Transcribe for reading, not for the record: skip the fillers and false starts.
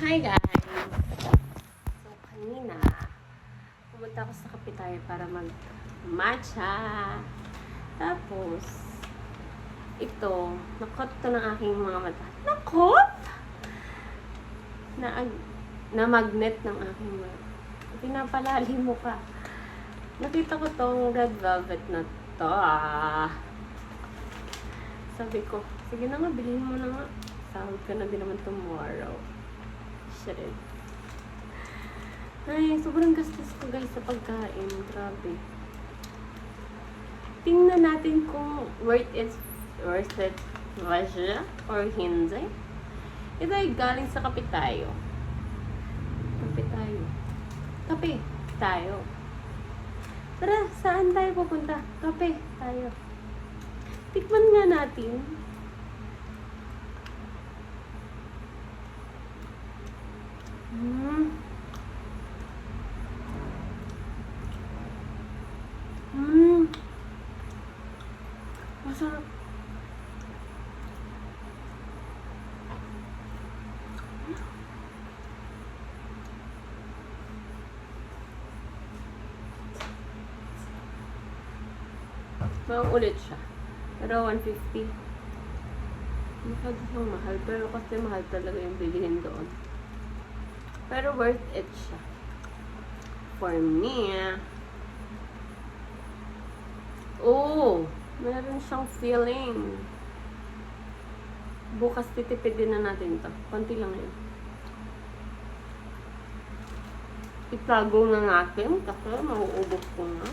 Hi guys! So, kanina, pumunta ako sa kape tayo para mag-matcha. Tapos, ito, nakot to ng aking mga mata. Nakot? Na magnet ng aking mata. Pinapalali mo ka. Nakita ko tong red velvet na to. Sabi ko, sige na nga, bilhin mo na nga. Sahod ka na din naman tomorrow. Shit. Ay, sobrang gastos ko guys sa pagkain. Grabe. Tingnan natin kung worth it ba siya or hindi. Ito ay galing sa kape tayo. Kape tayo. Kape tayo. Tara, saan tayo pupunta? Kape tayo. Tikman nga natin. Masarap. Ulit siya. Pero 150. Masyado siyang mahal. Pero kasi mahal talaga yung bilihin doon. Pero worth it siya. For me. Oh! Meron siyang feeling. Bukas titipidin na natin to. Konti lang yun. Itago na natin kasi mauubos ko na.